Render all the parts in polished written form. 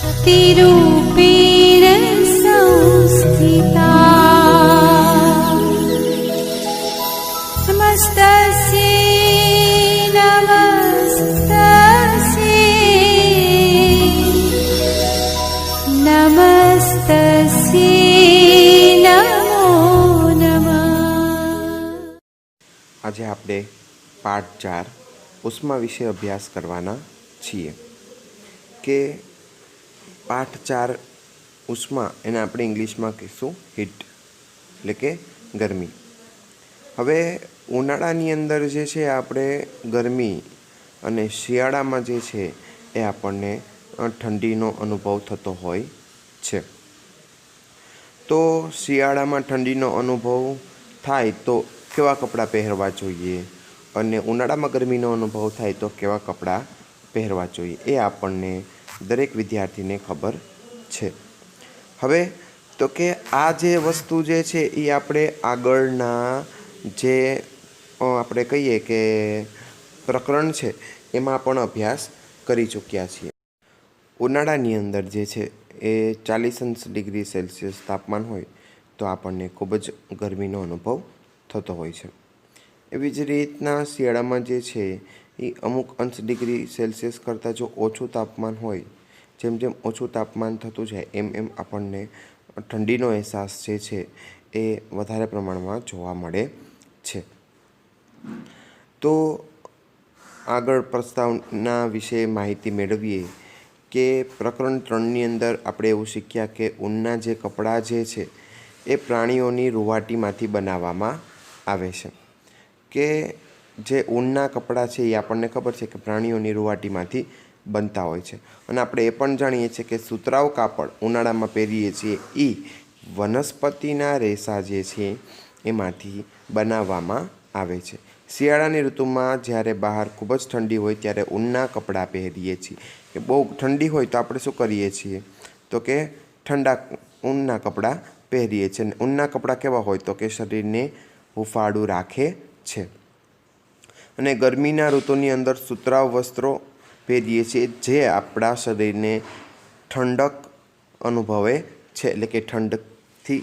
शक्तिरूपेण संस्थिता नमस्तस्यै नमस्तस्यै नमो नमः। આજે આપણે પાઠ 4 ઉષ્મા વિશે અભ્યાસ કરવાના છીએ કે પાઠ 4 ઉષ્મા એને આપણે ઇંગ્લિશમાં કહીશું હીટ એટલે કે ગરમી। હવે ઉનાળાની અંદર જે છે આપણે ગરમી અને શિયાળામાં જે છે એ આપણને ઠંડીનો અનુભવ થતો હોય છે। તો શિયાળામાં ઠંડીનો અનુભવ થાય તો કેવા કપડાં પહેરવા જોઈએ અને ઉનાળામાં ગરમીનો અનુભવ થાય તો કેવા કપડાં પહેરવા જોઈએ એ આપણને દરેક વિદ્યાર્થીને ખબર છે। હવે તો કે આ જે વસ્તુ જે છે એ આપણે આગળના જે આપણે કહીએ કે પ્રકરણ છે એમાં પણ અભ્યાસ કરી ચૂક્યા છીએ। ઉનાળાની અંદર જે છે એ 40°C તાપમાન હોય તો આપણને ખૂબ જ ગરમીનો અનુભવ થતો હોય છે। એવી જ રીતના શિયાળામાં જે છે એ અમુક °C કરતાં જો ઓછું તાપમાન હોય, જેમ જેમ ઓછું તાપમાન થતું જાય એમ એમ આપણને ઠંડીનો અહેસાસ જે છે એ વધારે પ્રમાણમાં જોવા મળે છે। તો આગળ પ્રસ્તાવના વિશે માહિતી મેળવીએ કે પ્રકરણ 3ની અંદર આપણે એવું શીખ્યા કે ઊનના જે કપડાં જે છે એ પ્રાણીઓની રૂંવાટીમાંથી બનાવવામાં આવે છે। કે જે ઊનના કપડાં છે એ આપણને ખબર છે કે પ્રાણીઓની રૂંવાટીમાંથી બનતા હોય છે અને આપણે એ પણ જાણીએ છીએ કે સુતરાઉ કાપડ ઉનાળામાં પહેરીએ છીએ એ વનસ્પતિના રેસા જે છે એમાંથી બનાવવામાં આવે છે। શિયાળાની ઋતુમાં જ્યારે બહાર ખૂબ જ ઠંડી હોય ત્યારે ઊનના કપડાં પહેરીએ છીએ। કે બહુ ઠંડી હોય તો આપણે શું કરીએ છીએ તો કે ઠંડા ઊનના કપડાં પહેરીએ છીએ અને ઊનના કપડાં કેવા હોય તો કે શરીરને હૂંફાળું રાખે છે। અને ગરમીના ઋતુની અંદર સુતરાઉ વસ્ત્રો પહેરીએ છીએ જે આપણા શરીરને ઠંડક અનુભવે છે, એટલે કે ઠંડકથી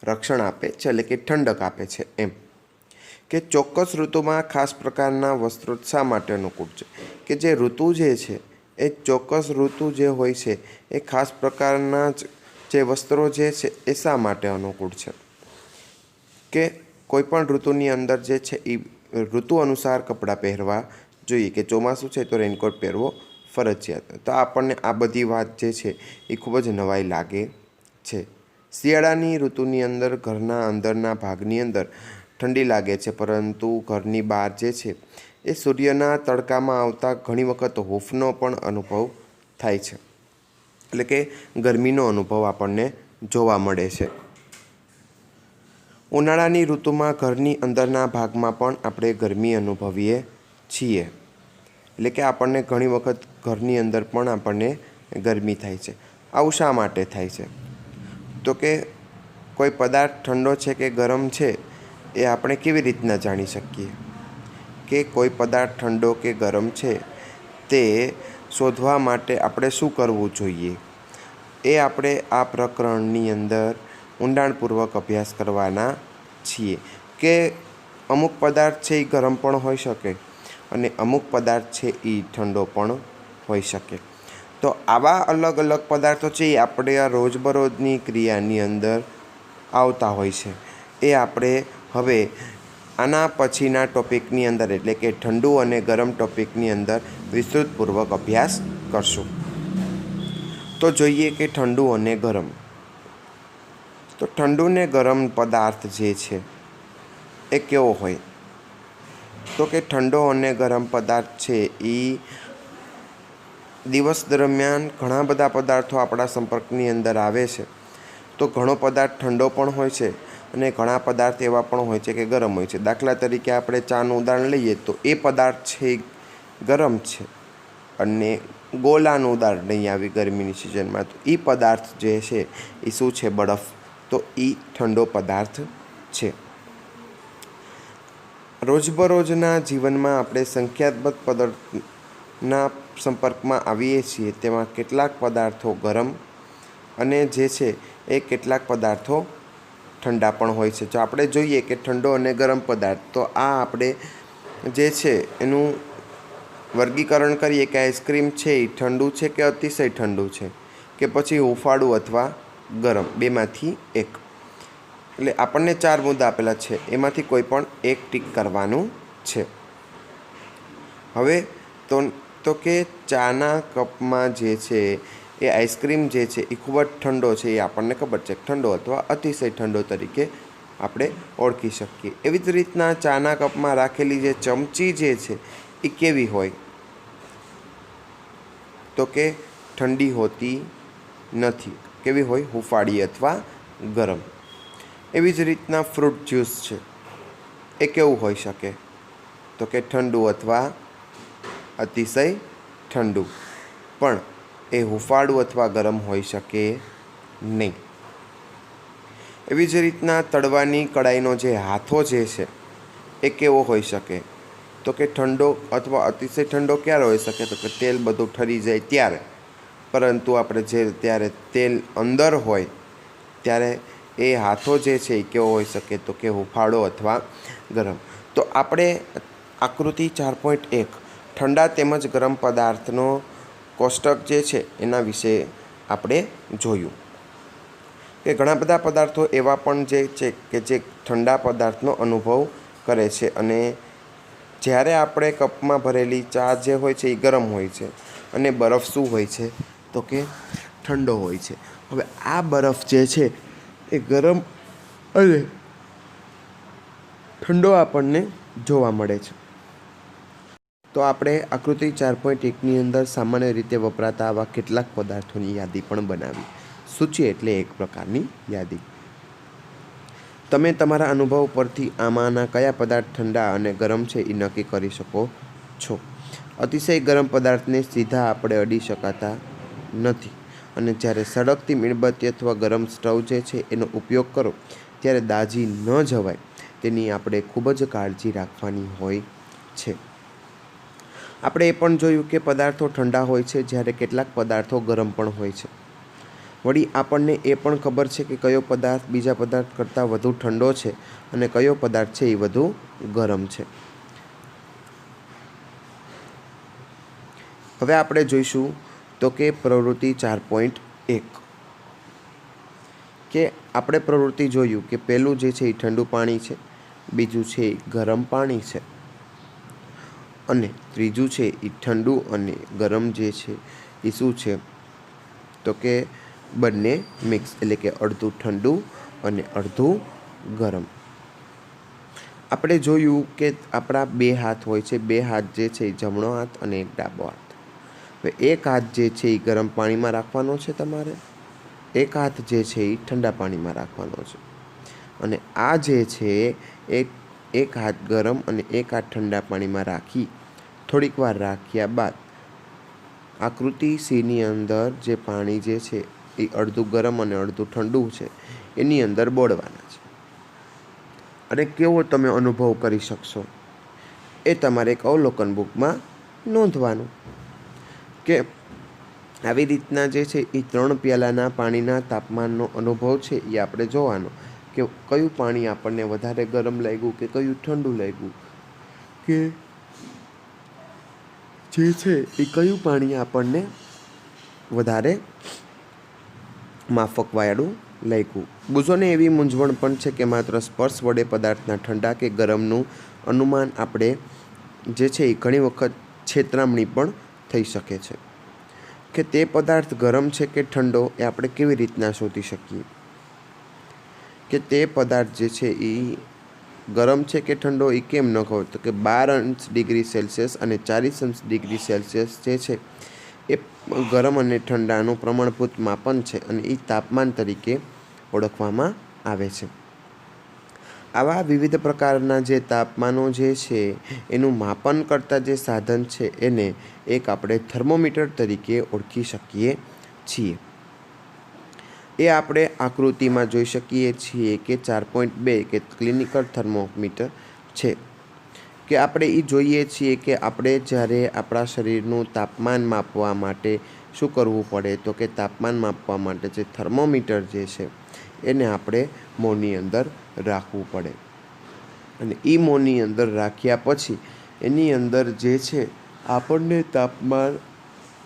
રક્ષણ આપે છે, એટલે કે ઠંડક આપે છે એમ। કે ચોક્કસ ઋતુમાં ખાસ પ્રકારના વસ્ત્રો શા માટે અનુકૂળ છે કે જે ઋતુ જે છે એ ચોક્કસ ઋતુ જે હોય છે એ ખાસ પ્રકારના જે વસ્ત્રો જે છે એ શા માટે અનુકૂળ છે કે કોઈપણ ઋતુની અંદર જે છે એ ઋતુ અનુસાર કપડાં પહેરવા જોઈએ। કે ચોમાસું છે તો રેનકોટ પહેરવો ફરજિયાત। તો આપણને આ બધી વાત જે છે એ ખૂબ જ નવાઈ લાગે છે। શિયાળાની ઋતુની અંદર ઘરના અંદરના ભાગની અંદર ઠંડી લાગે છે, પરંતુ ઘરની બહાર જે છે એ સૂર્યના તડકામાં આવતા ઘણી વખત હૂંફનો પણ અનુભવ થાય છે, એટલે કે ગરમીનો અનુભવ આપણને જોવા મળે છે। ઉનાળાની ઋતુમાં ઘરની અંદરના ભાગમાં પણ આપણે ગરમી અનુભવીએ છીએ, એટલે કે આપણને ઘણી વખત ઘરની અંદર પણ આપણને ગરમી થાય છે। આવું શા માટે થાય છે તો કે કોઈ પદાર્થ ઠંડો છે કે ગરમ છે એ આપણે કેવી રીતના જાણી શકીએ કે કોઈ પદાર્થ ઠંડો કે ગરમ છે તે શોધવા માટે આપણે શું કરવું જોઈએ એ આપણે આ પ્રકરણની અંદર ઊંડાણપૂર્વક અભ્યાસ કરવાના છીએ। કે અમુક પદાર્થ છે એ ગરમ પણ હોઈ શકે અને અમુક પદાર્થ છે એ ઠંડો પણ હોઈ શકે। તો આવા અલગ અલગ પદાર્થો છે એ આપણે આ રોજબરોજની ક્રિયાની અંદર આવતા હોય છે, એ આપણે હવે આના પછીના ટૉપિકની અંદર એટલે કે ઠંડુ અને ગરમ ટૉપિકની અંદર વિસ્તૃતપૂર્વક અભ્યાસ કરશું। તો જોઈએ કે ઠંડુ અને ગરમ। તો ઠંડુ ને ગરમ પદાર્થ જે છે એ કેવો હોય તો કે ઠંડો અને ગરમ પદાર્થ છે એ દિવસ દરમિયાન ઘણા બધા પદાર્થો આપણા સંપર્કની અંદર આવે છે। તો ઘણો પદાર્થ ઠંડો પણ હોય છે અને ઘણા પદાર્થ એવા પણ હોય છે કે ગરમ હોય છે। દાખલા તરીકે આપણે ચાનું ઉદાહરણ લઈએ તો એ પદાર્થ છે ગરમ છે અને ગોલાનું ઉદાહરણ લઈએ આવી ગરમીની સિઝનમાં તો એ પદાર્થ જે છે એ શું છે બરફ, તો એ ઠંડો પદાર્થ છે। રોજબરોજના જીવનમાં આપણે સંખ્યાબંધ ના સંપર્કમાં આવીએ છીએ તેમાં કેટલાક પદાર્થો ગરમ અને જે છે એ કેટલાક પદાર્થો ઠંડા પણ હોય છે. જો આપણે જોઈએ કે ઠંડો અને ગરમ પદાર્થ, તો આ આપણે જે છે એનું વર્ગીકરણ કરીએ કે આઈસ્ક્રીમ છે એ ઠંડુ છે કે અતિશય ઠંડુ છે, કે પછી હુંફાળું અથવા ગરમ, બેમાંથી એક. એટલે આપણને 4 મુદ્દા આપેલા છે, એમાંથી કોઈ પણ એક ટીક કરવાનું છે. હવે તો કે ચાના કપમાં જે છે એ આઈસ્ક્રીમ જે છે એ ખૂબ જ ઠંડો છે, એ આપણને ખબર છે. ઠંડો અથવા અતિશય ઠંડો તરીકે આપણે ઓળખી શકીએ. એવી જ રીતના ચાના કપમાં રાખેલી જે ચમચી જે છે એ કેવી હોય? તો કે ઠંડી હોતી નથી. કેવી હોય? હુંફાળી અથવા ગરમ. એવી જ રીતના ફ્રૂટ જ્યુસ છે, એ કેવું હોઈ શકે? તો કે ઠંડુ અથવા અતિશય ઠંડુ. પણ એ હુંફાળું અથવા ગરમ હોઈ શકે નહીં. એવી જ રીતના તળવાની કડાઈનો જે હાથો જે છે એ કેવો હોઈ શકે? તો કે ઠંડો અથવા અતિશય ઠંડો ક્યારે હોઈ શકે? તો કે તેલ બધું ઠરી જાય ત્યારે. પરંતુ આપણે ત્યારે તેલ અંદર હોય ત્યારે એ હાથો જે છે એ કેવો હોઈ શકે? તો કે હુંફાળો અથવા ગરમ. તો આપણે આકૃતિ 4.1 ઠંડા તેમજ ગરમ પદાર્થનો કોષ્ટક જે છે એના વિશે આપણે જોયું કે ઘણા બધા પદાર્થો એવા પણ જે છે કે જે ઠંડા પદાર્થનો અનુભવ કરે છે, અને જ્યારે આપણે કપમાં ભરેલી ચા જે હોય છે એ ગરમ હોય છે, અને બરફ શું હોય છે? તો કે ઠંડો હોય છે. હવે આ બરફ જે છે એ ગરમ અને ઠંડો આપણને જોવા મળે છે. તો આપણે આકૃતિ 4.1ની અંદર સામાન્ય રીતે વપરાતા આવા કેટલાક પદાર્થોની યાદી પણ બનાવી. સૂચિ એટલે એક પ્રકારની યાદી. તમે તમારા અનુભવ પરથી આમાંના કયા પદાર્થ ઠંડા અને ગરમ છે એ નક્કી કરી શકો છો. અતિશય ગરમ પદાર્થને સીધા આપણે અડી શકાતા નથી, અને જ્યારે સળગતી મીણબત્તી અથવા ગરમ સ્ટવ જે છે એનો ઉપયોગ કરો ત્યારે દાઝી ન જવાય તેની આપણે ખૂબ જ કાળજી રાખવાની હોય છે. આપણે એ પણ જોયું કે પદાર્થો ઠંડા હોય છે જ્યારે કેટલાક પદાર્થો ગરમ પણ હોય છે. વળી આપણને એ પણ ખબર છે કે કયો પદાર્થ બીજા પદાર્થ કરતાં વધુ ઠંડો છે અને કયો પદાર્થ છે એ વધુ ગરમ છે. હવે આપણે જોઈશું તો કે પ્રવૃત્તિ 4.1 કે આપણે પ્રવૃત્તિ જોયું કે પહેલું જે છે એ ઠંડુ પાણી છે, બીજું છે એ ગરમ પાણી છે, અને ત્રીજું છે એ ઠંડુ અને ગરમ જે છે એ શું છે? તો કે બંને મિક્સ, એટલે કે અડધું ઠંડુ અને અડધું ગરમ. આપણે જોયું કે આપણા 2 હાથ હોય છે. 2 હાથ જે છે એ જમણો હાથ અને એક ડાબો હાથ. હવે એક હાથ જે છે એ ગરમ પાણીમાં રાખવાનો છે તમારે, એક હાથ જે છે એ ઠંડા પાણીમાં રાખવાનો છે. અને આ જે છે એક હાથ ગરમ અને એક હાથ ઠંડા પાણીમાં રાખી થોડીક વાર રાખ્યા બાદ આકૃતિ Cની અંદર જે પાણી જે છે એ અડધું ગરમ અને અડધું ઠંડુ છે એની અંદર બોળવાના છે. અને કેવો તમે અનુભવ કરી શકશો એ તમારે એક અવલોકન બુકમાં નોંધવાનું કે આવી રીતના જે છે એ 3 પ્યાલાના પાણીના તાપમાનનો અનુભવ છે એ આપણે જોવાનો કે કયું પાણી આપણને વધારે ગરમ લાગ્યું કે કયું ઠંડુ લાગ્યું, કે જે છે એ કયું પાણી આપણને વધારે માફકવાળું લાગ્યું. બુઝોને એવી મૂંઝવણ પણ છે કે માત્ર સ્પર્શ વડે પદાર્થના ઠંડા કે ગરમનું અનુમાન આપણે જે છે એ ઘણી વખત છેતરામણી પણ થઈ શકે છે. કે તે પદાર્થ ગરમ છે કે ઠંડો એ આપણે કેવી રીતના શોધી શકીએ? કે તે પદાર્થ જે છે એ ગરમ છે કે ઠંડો એ કેમ ન ખબર? તો કે 12 ડિગ્રી સેલ્સિયસ અને 40 ડિગ્રી સેલ્સિયસ જે છે એ ગરમ અને ઠંડાનું પ્રમાણભૂત માપન છે, અને એ તાપમાન તરીકે ઓળખવામાં આવે છે. આવા વિવિધ પ્રકારના જે તાપમાનો જે છે એનું માપન કરતા જે સાધન છે એને એક આપણે થર્મોમીટર તરીકે ઓળખી શકીએ છીએ. એ આપણે આકૃતિમાં જોઈ શકીએ છીએ કે 4.2 કે ક્લિનિકલ થર્મોમીટર છે. કે આપણે એ જોઈએ છીએ કે આપણે જ્યારે આપણા શરીરનું તાપમાન માપવા માટે શું કરવું પડે, તો કે તાપમાન માપવા માટે જે થર્મોમીટર જે છે એને આપણે મોંની અંદર રાખવું પડે, અને એ મોંની અંદર રાખ્યા પછી એની અંદર જે છે આપણને તાપમાન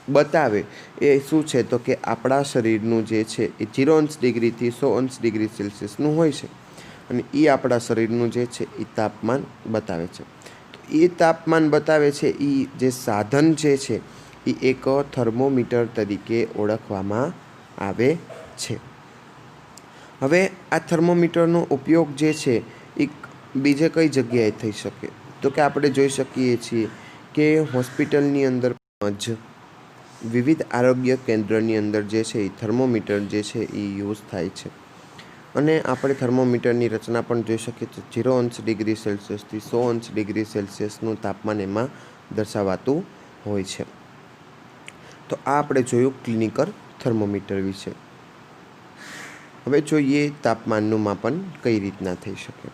બતાવે એ શું છે, તો કે આપણા શરીરનું જે છે એ 0° થી 100° હોય છે, અને એ આપણા શરીરનું જે છે એ તાપમાન બતાવે છે. તો એ તાપમાન બતાવે છે એ જે સાધન જે છે એ એક થર્મોમીટર તરીકે ઓળખવામાં આવે છે. હવે આ થર્મોમીટરનો ઉપયોગ જે છે એ બીજે કઈ જગ્યાએ થઈ શકે, તો કે આપણે જોઈ શકીએ છીએ કે હોસ્પિટલની અંદર જ વિવિધ આરોગ્ય કેન્દ્રની અંદર જે છે એ થર્મોમીટર જે છે એ યુઝ થાય છે. અને આપણે થર્મોમીટરની રચના પણ જોઈ શકીએ છીએ. 0° થી 100°નું તાપમાન એમાં દર્શાવાતું હોય છે. તો આ આપણે જોયું ક્લિનિકલ થર્મોમીટર વિશે. હવે જોઈએ તાપમાનનું માપન કઈ રીતના થઈ શકે.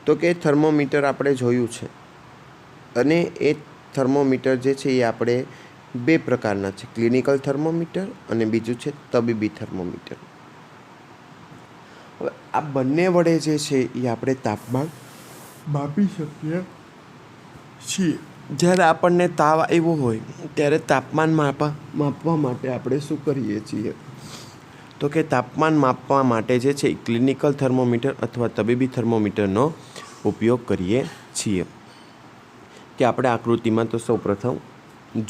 તો કે થર્મોમીટર આપણે જોયું છે, અને એ થર્મોમીટર જે છે એ આપણે બે પ્રકારના છે, ક્લિનિકલ થર્મોમીટર અને બીજું છે તબીબી થર્મોમીટર. હવે આ બંને વડે જે છે એ આપણે તાપમાન માપી શકીએ છીએ. જ્યારે આપણને તાવ આવ્યો હોય ત્યારે તાપમાન માપવા માટે આપણે શું કરીએ છીએ, તો કે તાપમાન માપવા માટે જે છે એ ક્લિનિકલ થર્મોમીટર અથવા તબીબી થર્મોમીટરનો ઉપયોગ કરીએ છીએ. કે આપણે આકૃતિમાં તો સૌપ્રથમ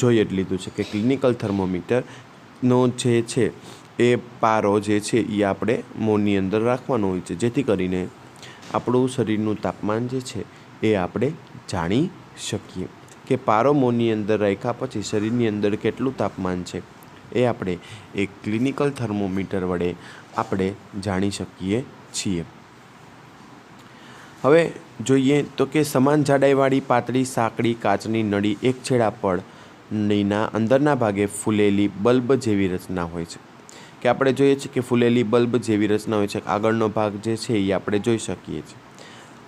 જોઈ જ લીધું છે કે ક્લિનિકલ થર્મોમીટરનો જે છે એ પારો જે છે એ આપણે મોંની અંદર રાખવાનો હોય છે, જેથી કરીને આપણું શરીરનું તાપમાન જે છે એ આપણે જાણી શકીએ. કે પારો મોંની અંદર રાખ્યા પછી શરીરની અંદર કેટલું તાપમાન છે એ આપણે એક ક્લિનિકલ થર્મોમીટર વડે આપણે જાણી શકીએ છીએ. હવે જોઈએ તો કે સમાન જાડાઈવાળી પાતળી સાંકડી કાચની નળી એક છેડા પર નળીના અંદરના ભાગે ફૂલેલી બલ્બ જેવી રચના હોય છે. કે આપણે જોઈએ છીએ કે ફૂલેલી બલ્બ જેવી રચના હોય છે. આગળનો ભાગ જે છે એ આપણે જોઈ શકીએ છીએ.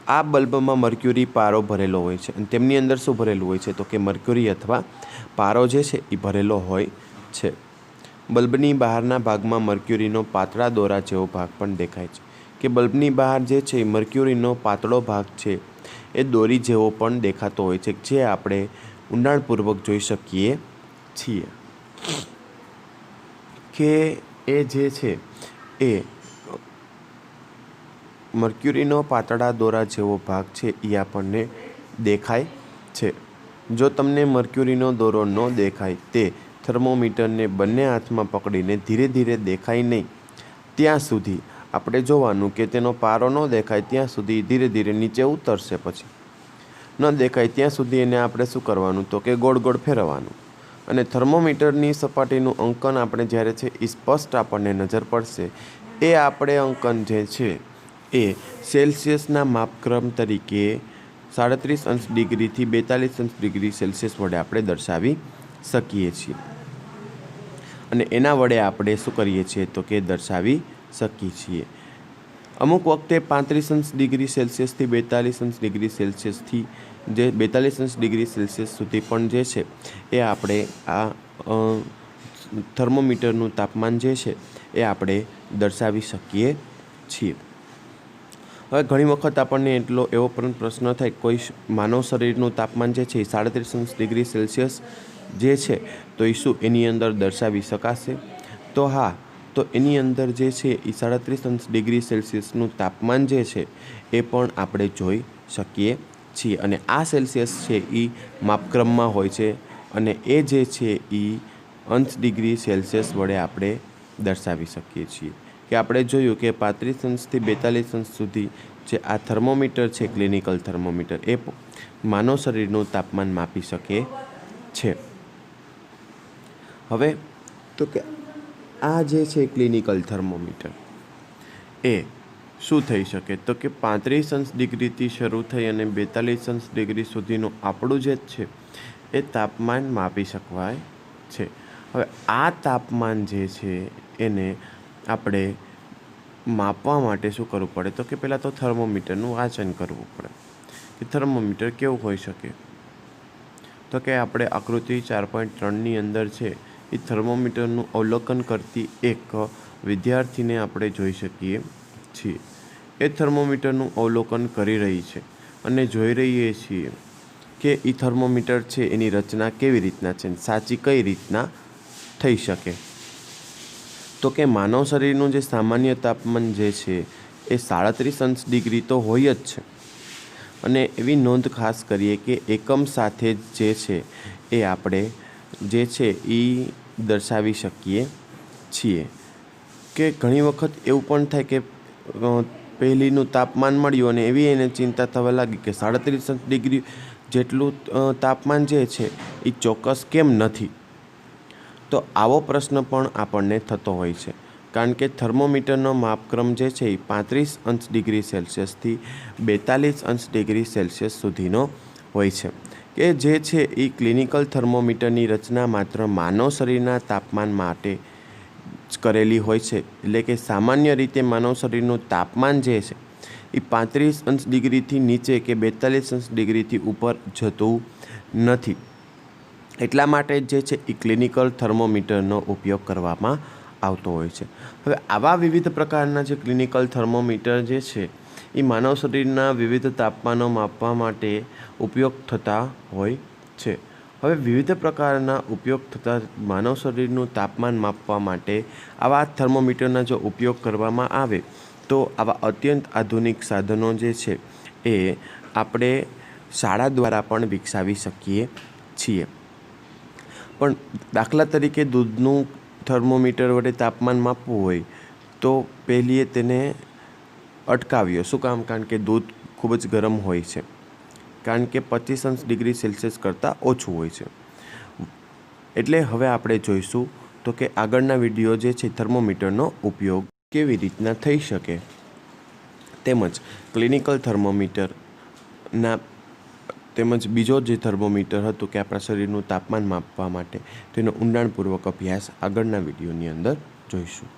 આ બલ્બમાં મર્ક્યુરી પારો ભરેલો હોય છે, અને તેમની અંદર શું ભરેલું હોય છે, તો કે મર્ક્યુરી અથવા પારો જે છે એ ભરેલો હોય છે. બલ્બની બહારના ભાગમાં મર્ક્યુરીનો પાતળા દોરા જેવો ભાગ પણ દેખાય છે. કે બલ્બની બહાર જે છે મર્ક્યુરીનો પાતળો ભાગ છે એ દોરી જેવો પણ દેખાતો હોય છે, જે આપણે ઊંડાણપૂર્વક જોઈ શકીએ છીએ. કે એ જે છે એ મર્ક્યુરીનો પાતળા દોરા જેવો ભાગ છે એ આપણને દેખાય છે. જો તમને મર્ક્યુરીનો દોરો ન દેખાય તે થર્મોમીટરને બંને હાથમાં પકડીને ધીરે ધીરે દેખાય નહીં ત્યાં સુધી આપણે જોવાનું કે તેનો પારો ન દેખાય ત્યાં સુધી ધીરે ધીરે નીચે ઉતરશે, પછી ન દેખાય ત્યાં સુધી એને આપણે શું કરવાનું, તો કે ગોળ ગોળ ફેરવવાનું. અને થર્મોમીટરની સપાટીનું અંકન આપણે જ્યારે છે એ સ્પષ્ટ આપણને નજર પડશે. એ આપણે અંકન જે છે એ સેલ્સિયસના માપક્રમ તરીકે 37° થી 42° વડે આપણે દર્શાવી શકીએ છીએ. અને એના વડે આપણે શું કરીએ છીએ, તો કે દર્શાવી શકીએ છીએ. અમુક વખતે 35° થી 42° જે 42° સુધી પણ જે છે એ આપણે આ થર્મોમીટરનું તાપમાન જે છે એ આપણે દર્શાવી શકીએ છીએ. હવે ઘણી વખત આપણને એવો પણ પ્રશ્ન થાય, કોઈ માનવ શરીરનું તાપમાન જે છે એ 37° જે છે તો એ શું એની અંદર દર્શાવી શકાશે? તો હા, તો એની અંદર જે છે એ 37°નું તાપમાન જે છે એ પણ આપણે જોઈ શકીએ છીએ. અને આ સેલ્સિયસ છે એ માપક્રમમાં હોય છે, અને એ જે છે એ અંશ ડિગ્રી સેલ્સિયસ વડે આપણે દર્શાવી શકીએ છીએ. કે આપણે જોયું કે 35° થી 42° સુધી જે આ થર્મોમીટર છે ક્લિનિકલ થર્મોમીટર એ માનવ શરીરનું તાપમાન માપી શકે છે. હવે તો કે આ જે છે ક્લિનિકલ થર્મોમીટર એ શું થઈ શકે, તો કે 35°થી શરૂ થઈ અને 42° સુધીનું આપણું જે છે એ તાપમાન માપી શકવાય છે. હવે આ તાપમાન જે છે એને આપણે માપવા માટે શું કરવું પડે, તો કે પહેલાં તો થર્મોમીટરનું વાંચન કરવું પડે. કે થર્મોમીટર કેવું હોઈ શકે. તો કે આપણે આકૃતિ 4.3ની અંદર છે એ થર્મોમીટરનું અવલોકન કરતી એક વિદ્યાર્થીને આપણે જોઈ શકીએ છીએ. એ થર્મોમીટરનું અવલોકન કરી રહી છે અને જોઈ રહીએ છીએ કે એ થર્મોમીટર છે એની રચના કેવી રીતના છે, સાચી કઈ રીતના થઈ શકે. તો કે માનવ શરીરનું જે સામાન્ય તાપમાન જે છે એ 37 ડિગ્રી તો હોય જ છે. અને એવી નોંધ ખાસ કરીએ કે એકમ સાથે જે છે એ આપણે જે છે એ દર્શાવી શકીએ છીએ. કે ઘણી વખત એવું પણ થાય કે પહેલીનું તાપમાન મળ્યું અને એવી એને ચિંતા થવા લાગી કે 37 ડિગ્રી જેટલું તાપમાન જે છે એ ચોક્કસ કેમ નથી. તો આવો પ્રશ્ન પણ આપણને થતો હોય છે, કારણ કે થર્મોમીટરનો માપક્રમ જે છે એ 35 ડિગ્રી સેલ્સિયસથી 42 ડિગ્રી સેલ્સિયસ સુધીનો હોય છે. કે જે છે એ ક્લિનિકલ થર્મોમીટરની રચના માત્ર માનવ શરીરના તાપમાન માટે જ કરેલી હોય છે. એટલે કે સામાન્ય રીતે માનવ શરીરનું તાપમાન જે છે એ 35 ડિગ્રીથી નીચે કે 42 ડિગ્રીથી ઉપર જતું નથી. એટલા માટે જે છે એ ક્લિનિકલ થર્મોમીટરનો ઉપયોગ કરવામાં આવતો હોય છે. હવે આવા વિવિધ પ્રકારના જે ક્લિનિકલ થર્મોમીટર જે છે એ માનવ શરીરના વિવિધ તાપમાનો માપવા માટે ઉપયોગ થતા હોય છે. હવે વિવિધ પ્રકારના ઉપયોગ થતા માનવ શરીરનું તાપમાન માપવા માટે આવા થર્મોમીટરના જો ઉપયોગ કરવામાં આવે તો આવા અત્યંત આધુનિક સાધનો જે છે એ આપણે શાળા દ્વારા પણ વિકસાવી શકીએ છીએ. પણ દાખલા તરીકે દૂધનું થર્મોમીટર વડે તાપમાન માપવું હોય તો પહેલીએ તેને અટકાવ્યો. શું કામ? કારણ કે દૂધ ખૂબ જ ગરમ હોય છે, કારણ કે 25 ડિગ્રી સેલ્સિયસ કરતાં ઓછું હોય છે. એટલે હવે આપણે જોઈશું તો કે આગળના વિડીયો જે છે થર્મોમીટરનો ઉપયોગ કેવી રીતના થઈ શકે, તેમજ ક્લિનિકલ થર્મોમીટરના તેમજ બીજો જે થર્મોમીટર હતું કે આપણા શરીરનું તાપમાન માપવા માટે તેનો ઊંડાણપૂર્વક અભ્યાસ આગળના વિડીયોની અંદર જોઈશું.